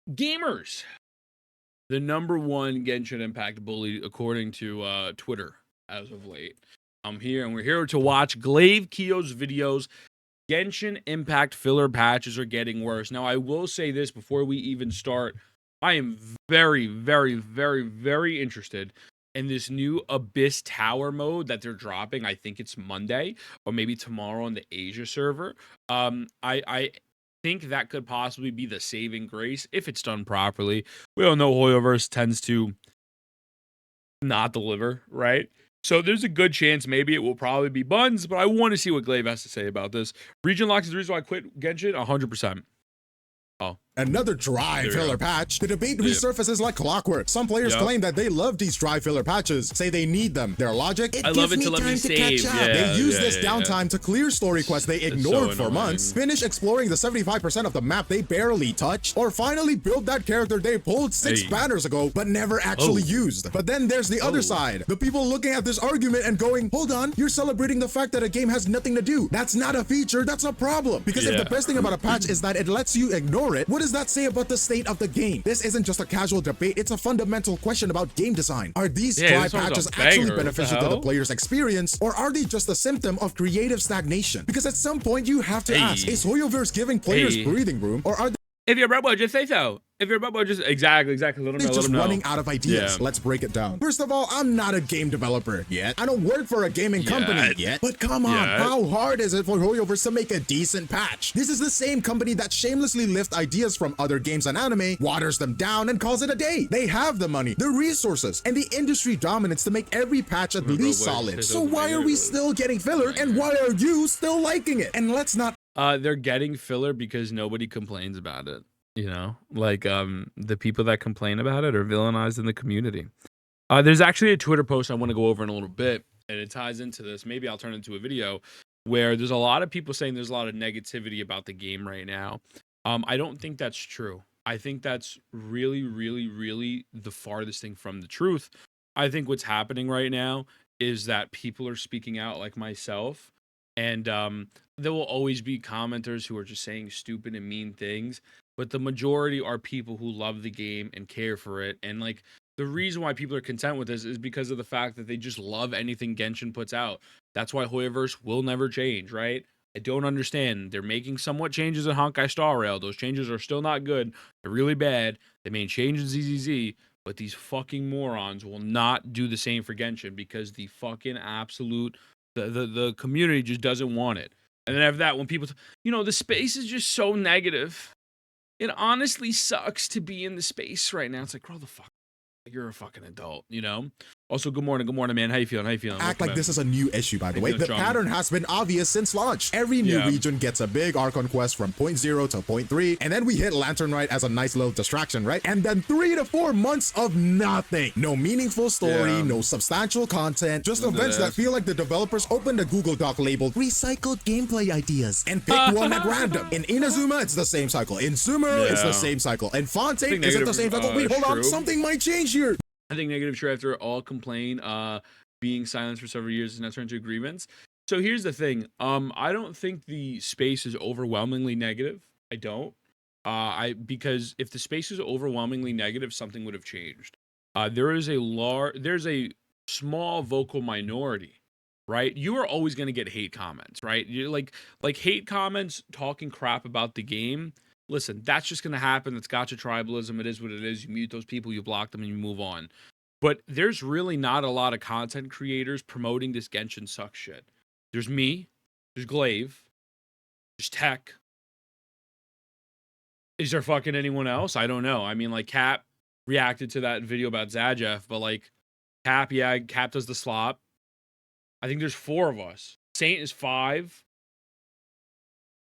Gamers, the #1 Genshin Impact bully according to Twitter as of late. I'm here and we're here to watch Glaive Keo's videos. Genshin Impact filler patches are getting worse. Now, I will say this before we even start. I am very, very, very, very interested in this new Abyss Tower mode that they're dropping. I think it's Monday or maybe tomorrow on the Asia server. I think that could possibly be the saving grace if it's done properly. We all know Hoyoverse tends to not deliver, right? So there's a good chance maybe it will probably be buns, but I want to see what Glaive has to say about this. Region locks is the reason why I quit Genshin 100%. Oh. Another dry filler patch. The debate resurfaces like clockwork. Some players claim that they love these dry filler patches, say they need them. Their logic, it gives me time to catch up. They use this downtime to clear story quests they ignored for months, finish exploring the 75% of the map they barely touched, or finally build that character they pulled 6 banners ago but never actually used. But then there's the other side. The people looking at this argument and going, hold on, you're celebrating the fact that a game has nothing to do. That's not a feature, that's a problem. Because if the best thing about a patch is that it lets you ignore it, what does that say about the state of the game? This isn't just a casual debate, it's a fundamental question about game design. Are these dry patches actually beneficial to the player's experience, or are they just a symptom of creative stagnation? Because at some point you have to ask, is Hoyoverse giving players breathing room, or are they— If you're a rebel, just say so. If you're a rebel, just exactly. Let them know. Just running out of ideas. Let's break it down. First of all, I'm not a game developer yet. I don't work for a gaming company yet. But come on, how hard is it for Hoyoverse to make a decent patch? This is the same company that shamelessly lifts ideas from other games and anime, waters them down, and calls it a day. They have the money, the resources, and the industry dominance to make every patch at least solid. So why are we still getting filler, and why are you still liking it? And let's not— they're getting filler because nobody complains about it. You know, like the people that complain about it are villainized in the community. There's actually a Twitter post I want to go over in a little bit, and it ties into this. Maybe I'll turn it into a video where there's a lot of people saying there's a lot of negativity about the game right now. I don't think that's true. I think that's really, really, really the farthest thing from the truth. I think what's happening right now is that people are speaking out like myself, and there will always be commenters who are just saying stupid and mean things. But the majority are people who love the game and care for it. And like the reason why people are content with this is because of the fact that they just love anything Genshin puts out. That's why Hoyoverse will never change, right? I don't understand. They're making somewhat changes in Honkai Star Rail. Those changes are still not good. They're really bad. They made changes in ZZZ, but these fucking morons will not do the same for Genshin because the fucking absolute the community just doesn't want it. And then after that, when people, the space is just so negative. It honestly sucks to be in the space right now. It's like, grow the fuck. You're a fucking adult, Also, good morning, man. How you feeling? Act like this is a new issue, by the way. The pattern has been obvious since launch. Every new region gets a big Archon quest from point 0 to point 3, and then we hit Lantern Rite as a nice little distraction, right? And then 3 to 4 months of nothing. No meaningful story, no substantial content, just events that feel like the developers opened a Google Doc labeled recycled gameplay ideas and picked one at random. In Inazuma, it's the same cycle. In Sumeru, it's the same cycle. In Fontaine, is it the same cycle? Wait, hold on, something might change here. I think negative true after all complain being silenced for several years is now turned to agreements. So here's the thing. I don't think the space is overwhelmingly negative. I don't. Because if the space is overwhelmingly negative, something would have changed. There's a small vocal minority, right? You are always going to get hate comments, right? You're like hate comments talking crap about the game. Listen, that's just going to happen. That's gotcha tribalism. It is what it is. You mute those people, you block them, and you move on. But there's really not a lot of content creators promoting this Genshin sucks shit. There's me. There's Glaive. There's Tech. Is there fucking anyone else? I don't know. I mean, like, Cap reacted to that video about Zajeff, but, like, Cap does the slop. I think there's 4 of us. Saint is 5.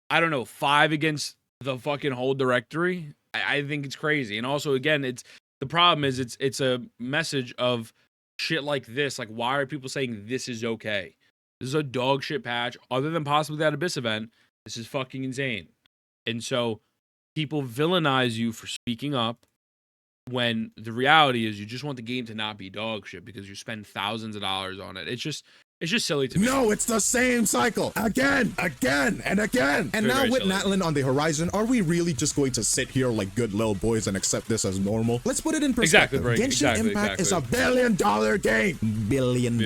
I don't know, 5 against the fucking whole directory. I think it's crazy. And also, again, the problem is it's a message of shit like this. Like, why are people saying this is okay? This is a dog shit patch. Other than possibly that Abyss event, this is fucking insane. And so people villainize you for speaking up when the reality is you just want the game to not be dog shit because you spend thousands of dollars on it. It's just It's just silly to me. No, it's the same cycle again, and again. And now with Natlan on the horizon, are we really just going to sit here like good little boys and accept this as normal? Let's put it in perspective. Genshin Impact is $1 billion game. $1 billion.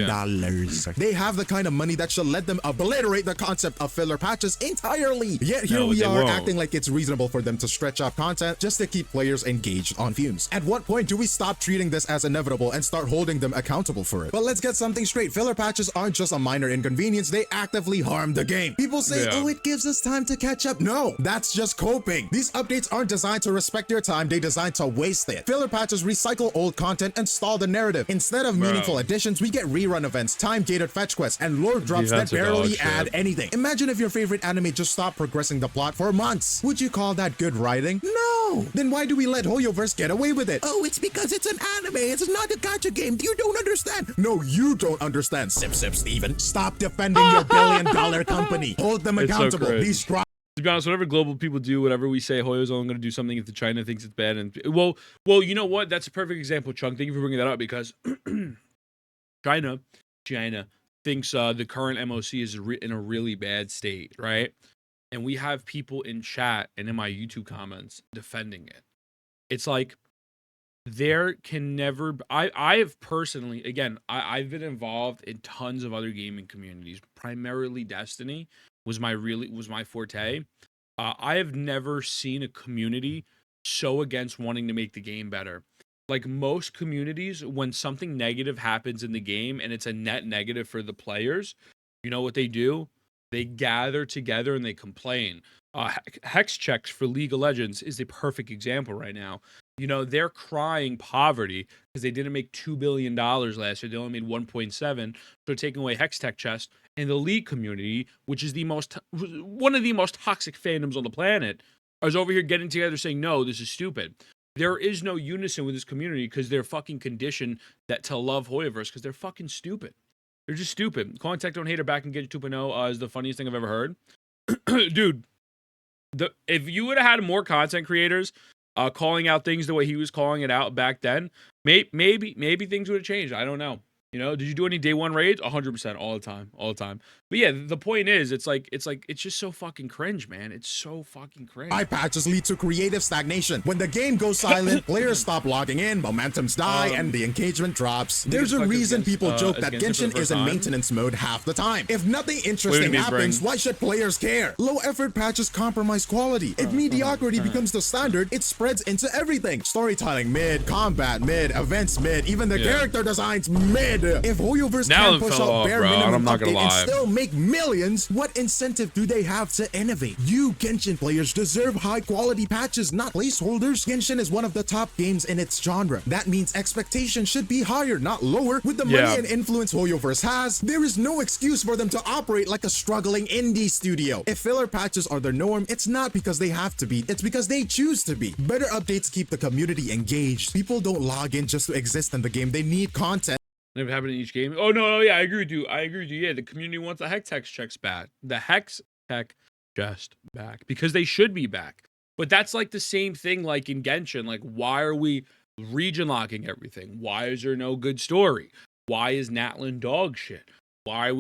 They have the kind of money that should let them obliterate the concept of filler patches entirely. Yet here we are acting like it's reasonable for them to stretch out content just to keep players engaged on fumes. At what point do we stop treating this as inevitable and start holding them accountable for it? But let's get something straight. Filler patches aren't just a minor inconvenience, they actively harm the game. People say, oh, it gives us time to catch up. No, that's just coping. These updates aren't designed to respect your time, they're designed to waste it. Filler patches recycle old content and stall the narrative. Instead of meaningful additions, we get rerun events, time-gated fetch quests, and lore drops that barely add anything. Imagine if your favorite anime just stopped progressing the plot for months. Would you call that good writing? No! Then why do we let HoYoverse get away with it? Oh, it's because it's an anime, it's not a gacha game. You don't understand. No, you don't understand, Sip Steven. Stop defending your $1 billion company. Hold them accountable. Be strong. To be honest, whatever global people do, whatever we say, Hoyo's only going to do something if the China thinks it's bad. And well, you know what? That's a perfect example, Chunk. Thank you for bringing that up because China thinks the current MOC is in a really bad state, right? And we have people in chat and in my YouTube comments defending it. It's like there can never. I have personally, again, I've been involved in tons of other gaming communities. Primarily, Destiny was my forte. I have never seen a community so against wanting to make the game better. Like most communities, when something negative happens in the game and it's a net negative for the players, you know what they do? They gather together and they complain. Hex checks for League of Legends is a perfect example right now. You know, they're crying poverty because they didn't make $2 billion last year. They only made 1.7. So they're taking away Hex Tech chest. And the League community, which is one of the most toxic fandoms on the planet, is over here getting together saying, no, this is stupid. There is no unison with this community because they're fucking conditioned to love Hoyoverse because they're fucking stupid. They're just stupid. Calling Tech Don't Hater back in Genshin 2.0 is the funniest thing I've ever heard. Dude, if you would have had more content creators calling out things the way he was calling it out back then, maybe things would have changed. I don't know. You know, did you do any day one raids? 100% all the time. But yeah, the point is, it's just so fucking cringe, man. It's so fucking cringe. High patches lead to creative stagnation. When the game goes silent, players stop logging in, momentums die, and the engagement drops. There's a reason people joke that Genshin is in maintenance mode half the time. If nothing interesting happens, why should players care? Low effort patches compromise quality. If mediocrity becomes the standard, it spreads into everything. Storytelling mid, combat mid, events mid, even the character designs mid. If Hoyoverse can push out bare minimum update and still make millions, what incentive do they have to innovate? You Genshin players deserve high quality patches, not placeholders. Genshin is one of the top games in its genre. That means expectations should be higher, not lower. With the money and influence Hoyoverse has, there is no excuse for them to operate like a struggling indie studio. If filler patches are the norm, it's not because they have to be, it's because they choose to be. Better updates keep the community engaged. People don't log in just to exist in the game, they need content. Never happened in each game. Oh no, yeah, I agree with you. Yeah, the community wants the Hex Tech checks back. The Hex Tech just back because they should be back. But that's like the same thing like in Genshin. Like, why are we region locking everything? Why is there no good story? Why is Natlan dog shit? Why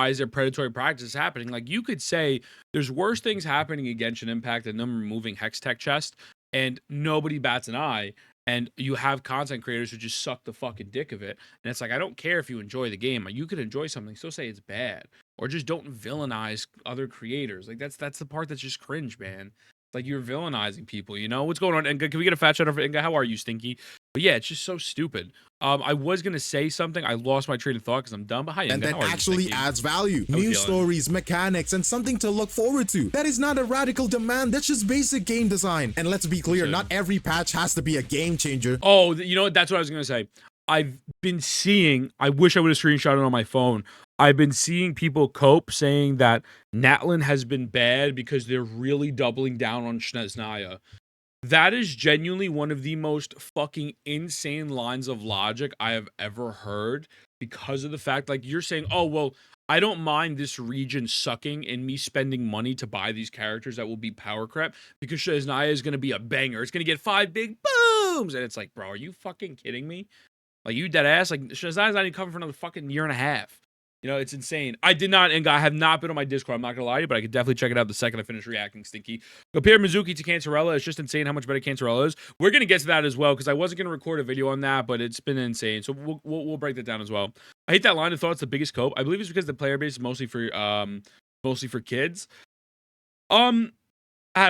is there predatory practice happening? Like, you could say there's worse things happening in Genshin Impact than them removing Hex Tech chest, and nobody bats an eye. And you have content creators who just suck the fucking dick of it. And it's like, I don't care if you enjoy the game. You could enjoy something, still say it's bad. Or just don't villainize other creators. Like, that's the part that's just cringe, man. Like, you're villainizing people, you know? What's going on? And can we get a fat shout out for Inga? How are you, Stinky? But yeah, it's just so stupid. I was going to say something. I lost my train of thought because I'm dumb. But hi, Inga. And that actually adds value. New stories, mechanics, and something to look forward to. That is not a radical demand. That's just basic game design. And let's be clear, not every patch has to be a game changer. Oh, you know what? That's what I was going to say. I've been seeing, I wish I would have screenshot it on my phone. I've been seeing people cope saying that Natlan has been bad because they're really doubling down on Snezhnaya. That is genuinely one of the most fucking insane lines of logic I have ever heard because of the fact, like, you're saying, oh, well, I don't mind this region sucking and me spending money to buy these characters that will be power crap because Snezhnaya is going to be a banger. It's going to get 5 big booms. And it's like, bro, are you fucking kidding me? Like, you dead ass? Like, Snezhnaya's not even coming for another fucking year and a half. You know, it's insane. I have not been on my Discord. I'm not gonna lie to you, but I could definitely check it out the second I finish reacting, Stinky. Compare Mizuki to Cantarella. It's just insane how much better Cantarella is. We're gonna get to that as well because I wasn't gonna record a video on that, but it's been insane. So we'll break that down as well. I hate that line of thought. It's the biggest cope. I believe it's because the player base is mostly for kids. I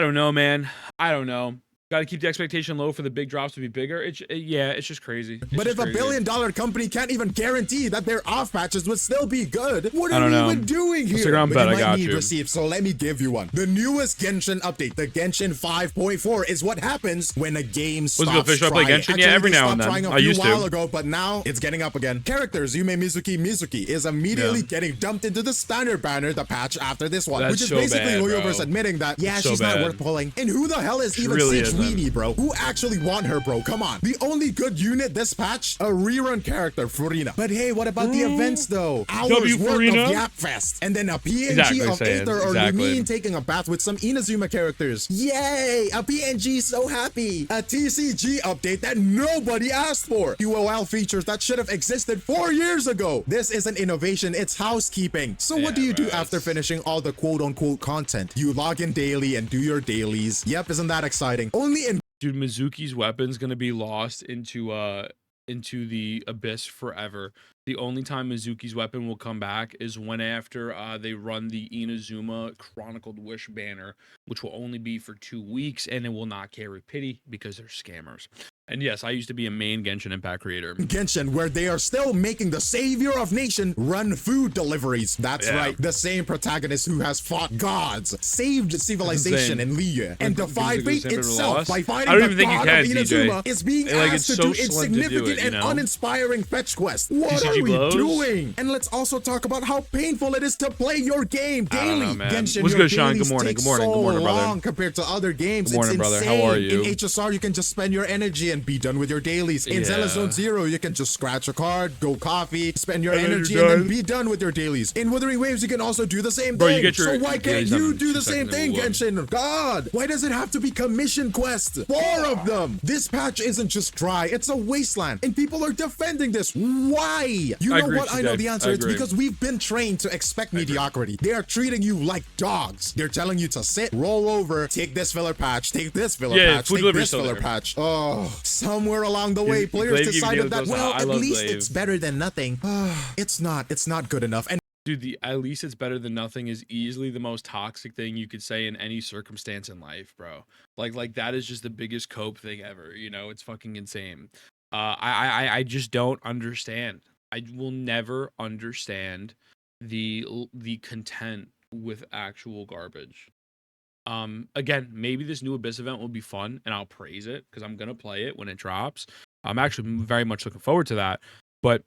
don't know, man. I don't know. Got to keep the expectation low for the big drops to be bigger. It's just crazy. But if a billion-dollar company can't even guarantee that their off patches would still be good, what are we even doing here? Instagram bet, I got you. Receipts, so let me give you one. The newest Genshin update, the Genshin 5.4, is what happens when a game stops trying. Official play Genshin? Yeah, every now and then. I used to. A while ago, but now it's getting up again. Characters Yume Mizuki is immediately getting dumped into the standard banner, the patch after this one, which is so basically WuWa admitting that she's not worth pulling. And who the hell is even Weenie, bro? Who actually want her, bro? Come on. The only good unit this patch, a rerun character, Furina. But hey, what about the events though? Hours worth of Yap Fest, and then a PNG of Aether or Lumine taking a bath with some Inazuma characters. Yay! A PNG so happy. A TCG update that nobody asked for. UOL features that should have existed 4 years ago. This isn't innovation, it's housekeeping. So what do you do after finishing all the quote-unquote content? You log in daily and do your dailies. Yep, isn't that exciting? Only in Dude, Mizuki's weapon's gonna be lost into the abyss forever. The only time Mizuki's weapon will come back is when after they run the Inazuma Chronicled Wish banner, which will only be for 2 weeks, and it will not carry pity because they're scammers. And yes, I used to be a main Genshin Impact creator. Genshin, where they are still making the savior of nation run food deliveries. That's right, the same protagonist who has fought gods, saved civilization in Liyue, and defied fate itself by fighting the god of Inazuma, is being asked to do insignificant and uninspiring fetch quests. What are we doing? And let's also talk about how painful it is to play your game daily. Genshin, what's good, Sean? Good morning. Good morning. Good morning, brother. Compared to other games, good morning, brother. How are you? In HSR, you can just spend your energy and be done with your dailies. In Zone Zero, you can just scratch a card, go coffee, spend your energy, and then be done with your dailies. In Wuthering Waves, you can also do the same thing. So why can't you do the same thing, Genshin? God, why does it have to be commission quests? 4 of them. This patch isn't just dry, it's a wasteland, and people are defending this. Why? You know what? I know the answer. It's because we've been trained to expect mediocrity. They are treating you like dogs. They're telling you to sit, roll over, take this filler patch, take this filler patch, take this filler patch. Oh, somewhere along the way, players decided that, well, at least it's better than nothing. It's not good enough. And dude, at least it's better than nothing is easily the most toxic thing you could say in any circumstance in life, bro. Like that is just the biggest cope thing ever. You know, it's fucking insane. I just don't understand. I will never understand the content with actual garbage. Again, maybe this new Abyss event will be fun and I'll praise it because I'm gonna play it when it drops. I'm actually very much looking forward to that. But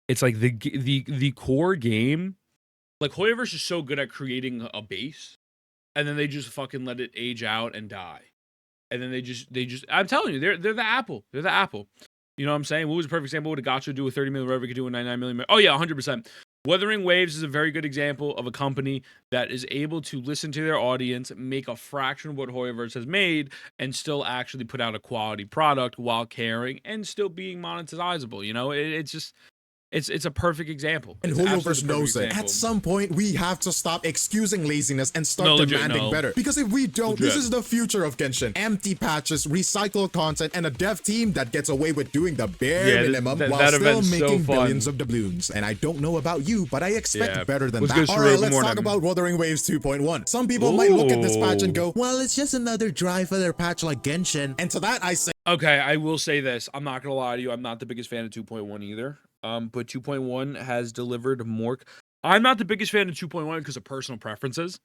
it's like the core game, like Hoyoverse is so good at creating a base, and then they just fucking let it age out and die. And then they just I'm telling you, they're the Apple. They're the Apple. You know what I'm saying? What was a perfect example? What a Gacha do with 30 million, whatever it could do with 99 million. Oh yeah, 100%. Wuthering Waves is a very good example of a company that is able to listen to their audience, make a fraction of what Hoyoverse has made, and still actually put out a quality product while caring and still being monetizable. You know, it's just... It's a perfect example. And Hoyoverse knows it. At some point, we have to stop excusing laziness and start demanding better. Because if we don't, this is the future of Genshin. Empty patches, recycled content, and a dev team that gets away with doing the bare minimum while still making billions of doubloons. And I don't know about you, but I expect better than that. Alright, let's talk about Wuthering Waves 2.1. Some people might look at this patch and go, well, it's just another dry filler patch like Genshin. And to that, I say... Okay, I will say this. I'm not going to lie to you. I'm not the biggest fan of 2.1 either. But 2.1 has delivered more. I'm not the biggest fan of 2.1 because of personal preferences.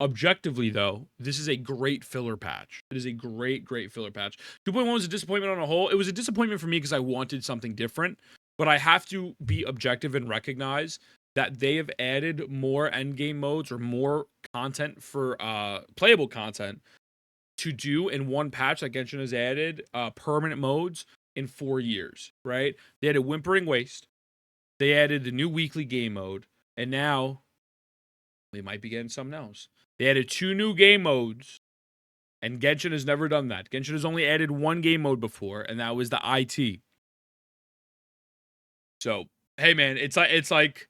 Objectively, though, this is a great filler patch. It is a great filler patch. 2.1 was a disappointment on a whole. It was a disappointment for me because I wanted something different. But I have to be objective and recognize that they have added more endgame modes or more content for playable content to do in one patch that Genshin has added permanent modes in 4 years, right? They added Whimpering Waste. They added the new weekly game mode. And now they might be getting something else. They added 2 new game modes. And Genshin has never done that. Genshin has only added 1 game mode before, and that was the IT. So hey man, it's like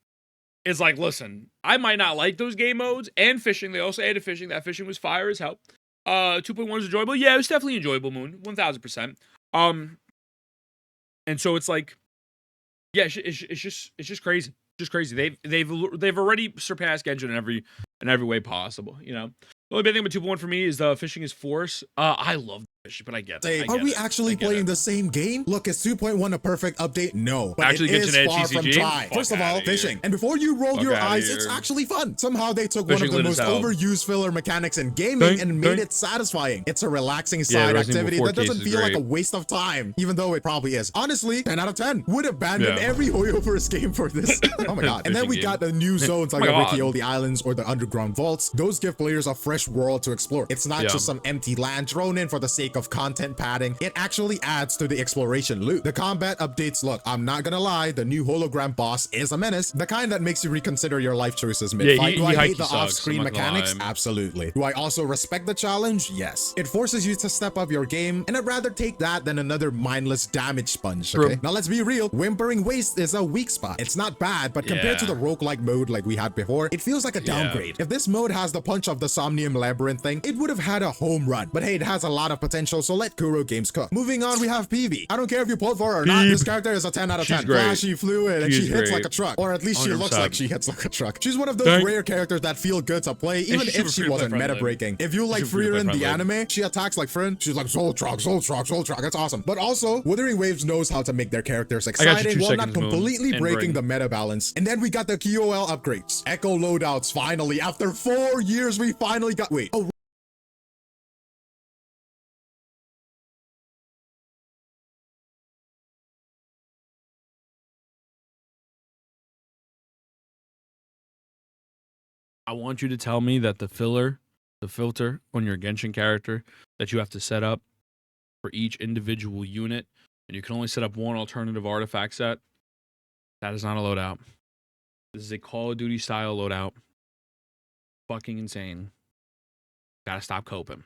listen, I might not like those game modes and fishing. They also added fishing. That fishing was fire as hell. 2.1 is enjoyable. Yeah, it was definitely enjoyable. Moon 1000%. And so it's like, yeah, it's just crazy. Just crazy. They've already surpassed Genshin in every way possible. You know, the only bad thing about 2.1 for me is the fishing is force. I love fish, but I get it. Are we actually playing the same game? Look, is 2.1 a perfect update? No, but actually, it is far from dry. First of all, fishing. And before you roll your eyes, it's actually fun. Somehow they took one of the most overused filler mechanics in gaming and made it satisfying. It's a relaxing side activity that doesn't feel like a waste of time, even though it probably is. Honestly, 10 out of 10. Would abandon every Hoyoverse game for this. Oh my god. And then we got the new zones like the Riccioli Islands or the underground vaults. Those give players a fresh world to explore. It's not just some empty land thrown in for the sake of content padding. It actually adds to the exploration loop. The combat updates, look, I'm not gonna lie, the new hologram boss is a menace. The kind that makes you reconsider your life choices mid-fight. Do I hate the off-screen mechanics? Absolutely. Do I also respect the challenge? Yes. It forces you to step up your game, and I'd rather take that than another mindless damage sponge, okay? Now let's be real, Wuthering Waves is a weak spot. It's not bad, but compared to the roguelike mode like we had before, it feels like a downgrade. If this mode has the punch of the Somnium Labyrinth thing, it would have had a home run. But hey, it has a lot of potential, so let Kuro Games cook. Moving on, we have PV. I don't care if you pulled for her or not, this character is a 10 out of 10. Flashy, fluid, and she hits like a truck. Or at least she looks like she hits like a truck. She's one of those rare characters that feel good to play, even if she wasn't meta-breaking. If you like Frieren the anime, she attacks like Frieren. She's like, Soul Truck, Soul Truck, Soul Truck. That's awesome. But also, Wuthering Waves knows how to make their characters exciting while not completely breaking the meta balance. And then we got the QOL upgrades. Echo loadouts, finally. After 4 years, we finally got... Wait. Oh, I want you to tell me that the filter on your Genshin character that you have to set up for each individual unit, and you can only set up one alternative artifact set, that is not a loadout. This is a Call of Duty style loadout. Fucking insane. Gotta stop coping.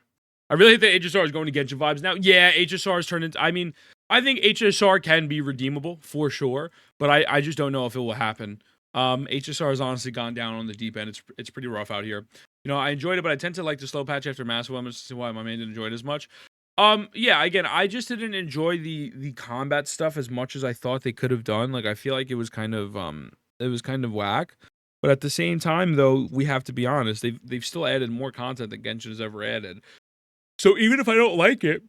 I really think the HSR is going to Genshin vibes now. Yeah, HSR is turned into... I mean, I think HSR can be redeemable, for sure, but I just don't know if it will happen. HSR has honestly gone down on the deep end. It's pretty rough out here. You know, I enjoyed it, but I tend to like the slow patch after Massive. I'm just why my main didn't enjoy it as much. Yeah, again, I just didn't enjoy the combat stuff as much as I thought they could have done. Like, I feel like it was kind of whack. But at the same time, though, we have to be honest. They've still added more content than Genshin has ever added. So even if I don't like it,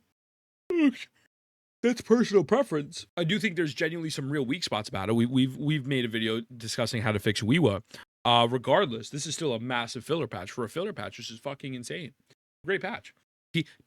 that's personal preference. I do think there's genuinely some real weak spots about it. We've made a video discussing how to fix WuWa. Regardless, this is still a massive filler patch. For a filler patch, this is fucking insane. Great patch.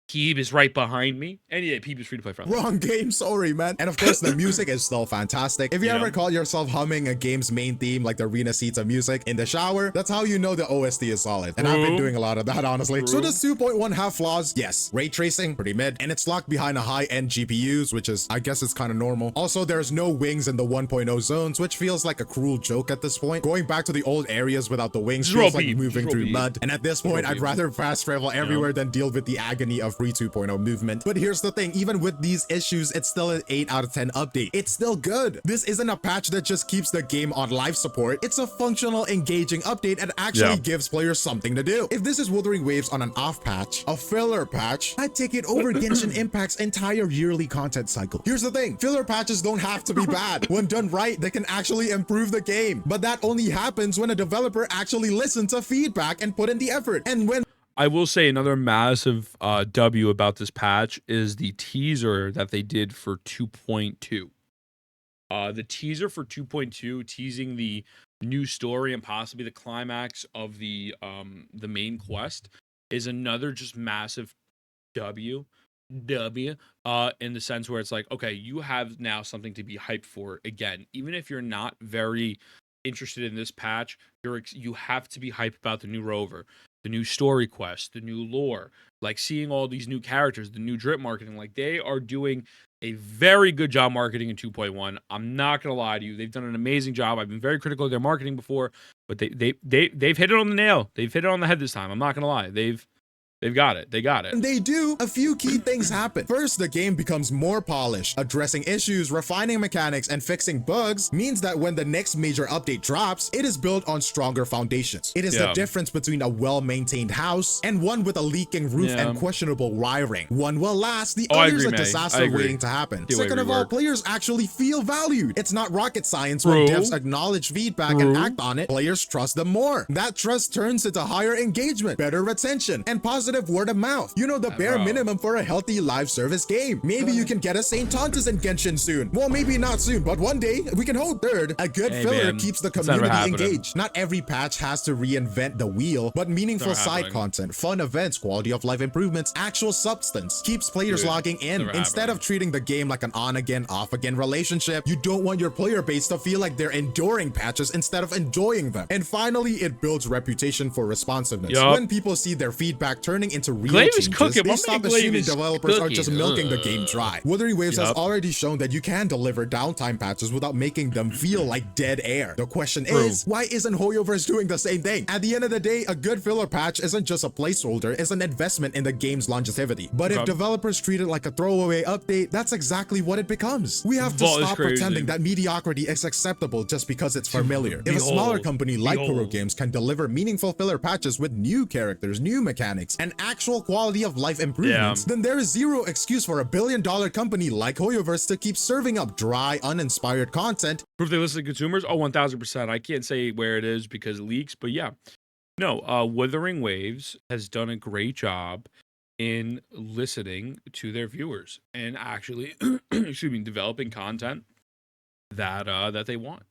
Peeb is right behind me. And yeah, Peeb is free to play friendly. Wrong game, sorry, man. And of course, the music is still fantastic. If you ever call yourself humming a game's main theme, like the Arena Sita music in the shower, that's how you know the OST is solid. And I've been doing a lot of that, honestly. So does 2.1 have flaws? Yes. Ray tracing, pretty mid. And it's locked behind a high-end GPUs, which is, I guess it's kind of normal. Also, there's no wings in the 1.0 zones, which feels like a cruel joke at this point. Going back to the old areas without the wings feels like moving through mud. And at this point, I'd rather fast travel everywhere than deal with the agony of free 2.0 movement. But here's the thing, even with these issues, it's still an 8 out of 10 update. It's still good. This isn't a patch that just keeps the game on life support. It's a functional, engaging update and actually gives players something to do. If this is Wuthering Waves on an off patch, a filler patch, I'd take it over Genshin Impact's entire yearly content cycle. Here's the thing, filler patches don't have to be bad. When done right, they can actually improve the game. But that only happens when a developer actually listens to feedback and put in the effort. And when I will say another massive W about this patch is the teaser that they did for 2.2. The teaser for 2.2 teasing the new story and possibly the climax of the main quest is another just massive W in the sense where it's like, okay, you have now something to be hyped for again. Even if you're not very interested in this patch, you have to be hyped about the new rover, the new story quest, the new lore, like seeing all these new characters, the new drip marketing. Like, they are doing a very good job marketing in 2.1. I'm not gonna lie to you, they've done an amazing job. I've been very critical of their marketing before, but they've hit it on the nail. They've hit it on the head this time. I'm not gonna lie, they've They've got it. They got it. And they do, a few key things happen. First, the game becomes more polished. Addressing issues, refining mechanics, and fixing bugs means that when the next major update drops, it is built on stronger foundations. It is the difference between a well-maintained house and one with a leaking roof and questionable wiring. One will last, the other's a disaster waiting to happen. Second of all, players actually feel valued. It's not rocket science when devs acknowledge feedback and act on it. Players trust them more. That trust turns into higher engagement, better retention, and positive word of mouth. You know, the bare minimum for a healthy live service game. Maybe you can get a St. Tontus in Genshin soon. Well, maybe not soon, but one day we can hope. Third, a good filler keeps the community engaged. Not every patch has to reinvent the wheel, but meaningful side content, fun events, quality of life improvements, actual substance keeps players logging in. Instead of treating the game like an on again, off again relationship, you don't want your player base to feel like they're enduring patches instead of enjoying them. And finally, it builds reputation for responsiveness. When people see their feedback turning into real changes, they stop assuming developers are just milking the game dry. Wuthering Waves has already shown that you can deliver downtime patches without making them feel like dead air. The question is, why isn't Hoyoverse doing the same thing? At the end of the day, a good filler patch isn't just a placeholder, it's an investment in the game's longevity. But if developers treat it like a throwaway update, that's exactly what it becomes. We have to stop pretending that mediocrity is acceptable just because it's familiar. If a smaller company like Kuro Games can deliver meaningful filler patches with new characters, new mechanics, and actual quality of life improvements, then there is zero excuse for a billion-dollar company like Hoyoverse to keep serving up dry, uninspired content. Proof they listen to consumers? Oh, 1000%. I can't say where it is because it leaks, but yeah. No, Wuthering Waves has done a great job in listening to their viewers and actually, excuse me, developing content that that they want.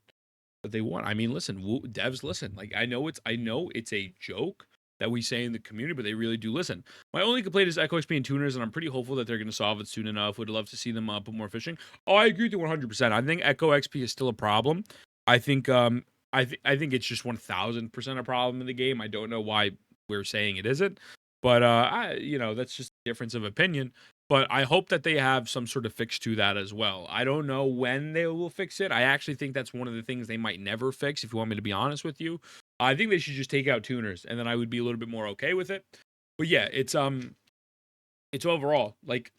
I mean, listen, devs listen. Like I know it's a joke that we say in the community, but they really do listen. My only complaint is Echo XP and tuners, and I'm pretty hopeful that they're going to solve it soon enough. Would love to see them put more fishing. Oh, I agree with you 100%. I think Echo XP is still a problem. I think I think it's just 1000% a problem in the game. I don't know why we're saying it isn't, but you know, that's just a difference of opinion. But I hope that they have some sort of fix to that as well. I don't know when they will fix it. I actually think that's one of the things they might never fix, if you want me to be honest with you. I think they should just take out tuners, and then I would be a little bit more okay with it. But yeah, it's overall, like,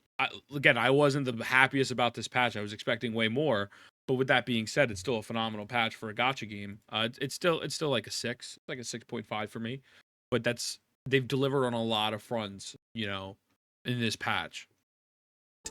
again, I wasn't the happiest about this patch. I was expecting way more. But with that being said, it's still a phenomenal patch for a gacha game. It's still like a 6, like a 6.5 for me. But they've delivered on a lot of fronts, you know, in this patch.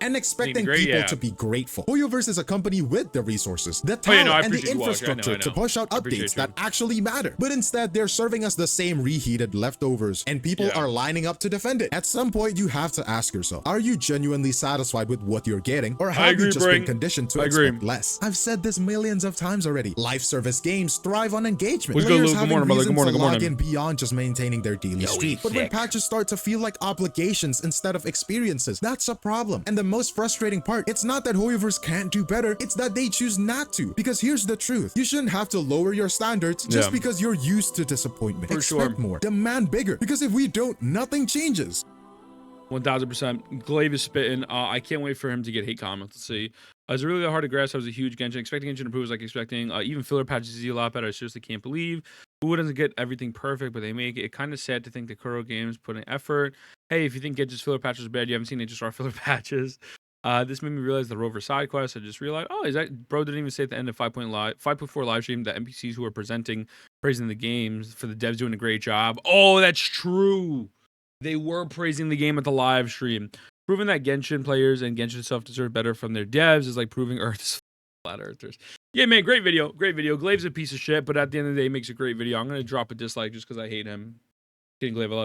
And expecting people to be grateful. Hoyoverse is a company with the resources, the talent, and the infrastructure to push out updates that actually matter. But instead, they're serving us the same reheated leftovers, and people are lining up to defend it. At some point, you have to ask yourself, are you genuinely satisfied with what you're getting, or have you just been conditioned to expect less? I've said this millions of times already. Live service games thrive on engagement. Players having reason to log in beyond just maintaining their daily streak. But when patches start to feel like obligations instead of experiences, that's a problem. And the most frustrating part, it's not that Hoyoverse can't do better, it's that they choose not to. Because here's the truth, you shouldn't have to lower your standards just because you're used to disappointment. Expect more, demand bigger, because if we don't, nothing changes. 1000%. Glaive is spitting. I can't wait for him to get hate comments. Let's see. It's really hard to grasp. I was a huge Genshin. Expecting Genshin to improve was like expecting. Even filler patches is a lot better. I seriously can't believe WuWa doesn't get everything perfect, but they make it. Kind of sad to think that Kuro Games put in effort. Hey, if you think Genshin's filler patches bad, you haven't seen HSR filler patches. This made me realize the Rover side quest. I just realized, oh, is that bro didn't even say at the end of 5.4 live stream that NPCs who are praising the games for the devs doing a great job. Oh, that's true. They were praising the game at the live stream. Proving that Genshin players and Genshin itself deserve better from their devs is like proving Earth is flat earthers. Yeah, man, great video. Great video. Glaive's a piece of shit, but at the end of the day, he makes a great video. I'm going to drop a dislike just because I hate him. Kidding, Glaive, I love you.